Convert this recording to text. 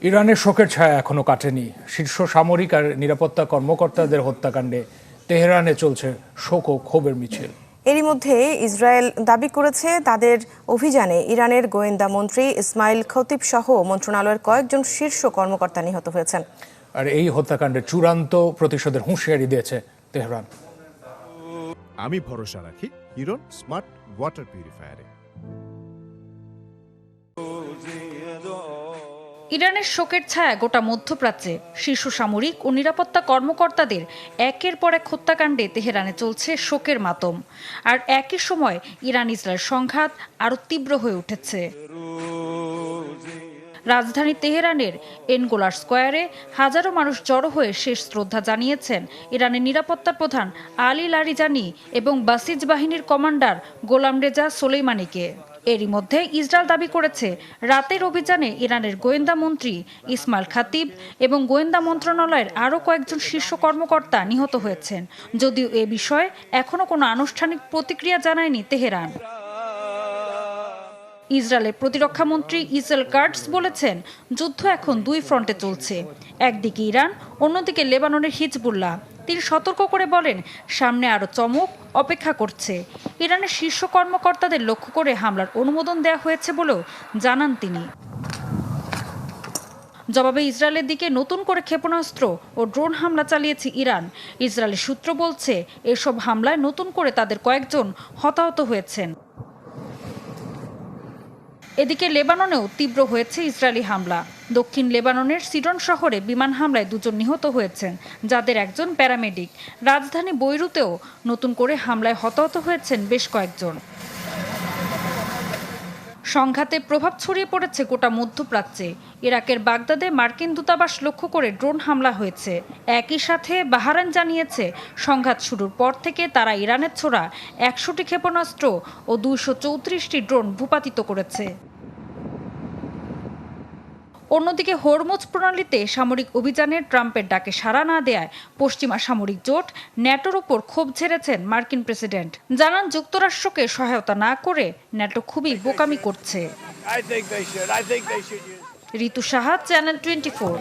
ইরানের শোকের ছায়া এখনো কাটেনি। শীর্ষ সামরিক আর নিরাপত্তা কর্মকর্তাদের হত্যাকাণ্ডে তেহরানে চলছে শোক ও ক্ষোভের মিছিল। এরই মধ্যে ইসরায়েল দাবি করেছে তাদের অভিযানে ইরানের গোয়েন্দা মন্ত্রী ইসমাইল খতিব সহ মন্ত্রণালয়ের কয়েকজন শীর্ষ কর্মকর্তা নিহত হয়েছেন। আর এই হত্যাকাণ্ডের চূড়ান্ত প্রতিশোধের হুঁশিয়ারি দিয়েছে তেহরান। আমি ভরসা রাখি হিরন স্মার্ট ওয়াটার পিউরিফায়ারে। ইরানের শোকের ছায়া গোটা মধ্যপ্রাচ্যে। শীর্ষ সামরিক ও নিরাপত্তা কর্মকর্তাদের একের পর এক হত্যাকাণ্ডে তেহরানে চলছে শোকের মাতম। আর একই সময় ইরান ইসরায়েল সংঘাত আরও তীব্র হয়ে উঠেছে। রাজধানী তেহরানের এনগোলার স্কোয়ারে হাজারো মানুষ জড়ো হয়ে শেষ শ্রদ্ধা জানিয়েছেন ইরানের নিরাপত্তা প্রধান আলী লারিজানি এবং বাসিজ বাহিনীর কমান্ডার গোলাম রেজা সোলেইমানিকে। এরই মধ্যে ইসরায়েল দাবি করেছে রাতের অভিযানে ইরানের গোয়েন্দা মন্ত্রী ইসমাইল খতিব এবং গোয়েন্দা মন্ত্রণালয়ের আরও কয়েকজন শীর্ষ কর্মকর্তা নিহত হয়েছেন, যদিও এ বিষয়ে এখনও কোনো আনুষ্ঠানিক প্রতিক্রিয়া জানায়নি তেহরান। ইসরায়েলের প্রতিরক্ষা মন্ত্রী ইসরায়েল কার্টস বলেছেন, যুদ্ধ এখন দুই ফ্রন্টে চলছে, একদিকে ইরান, অন্যদিকে লেবাননের হিজবুল্লাহ। তিনি সতর্ক করে বলেন, সামনে আরও চমক অপেক্ষা করছে। ইরানের শীর্ষ কর্মকর্তাদের লক্ষ্য করে হামলার অনুমোদন দেওয়া হয়েছে বলেও জানান তিনি। জবাবে ইসরায়েলের দিকে নতুন করে ক্ষেপণাস্ত্র ও ড্রোন হামলা চালিয়েছে ইরান। ইসরায়েলের সূত্র বলছে, এসব হামলায় নতুন করে তাদের কয়েকজন হতাহত হয়েছেন। এদিকে লেবাননেও তীব্র হয়েছে ইসরায়েলি হামলা। দক্ষিণ লেবাননের সিডন শহরে বিমান হামলায় দুজন নিহত হয়েছেন, যাদের একজন প্যারামেডিক। রাজধানী বৈরুতেও নতুন করে হামলায় হতাহত হয়েছেন বেশ কয়েকজন। সংঘাতে প্রভাব ছড়িয়ে পড়েছে গোটা মধ্যপ্রাচ্যে। ইরাকের বাগদাদে মার্কিন দূতাবাস লক্ষ্য করে ড্রোন হামলা হয়েছে। একই সাথে বাহরাইন জানিয়েছে, সংঘাত শুরুর পর থেকে তারা ইরানের ছোড়া ১০০টি ক্ষেপণাস্ত্র ও ২৩৪টি ড্রোন ভূপাতিত করেছে। অন্যদিকে হরমুজ প্রণালীতে সামরিক অভিযানে ট্রাম্পের ডাকে সাড়া না দেয়ায় পশ্চিমা সামরিক জোট ন্যাটোর ওপর ক্ষোভ ঝেড়েছেন মার্কিন প্রেসিডেন্ট। জানান, যুক্তরাষ্ট্রকে সহায়তা না করে ন্যাটো খুবই বোকামি করছে। ঋতু সাহা, চ্যানেল 24।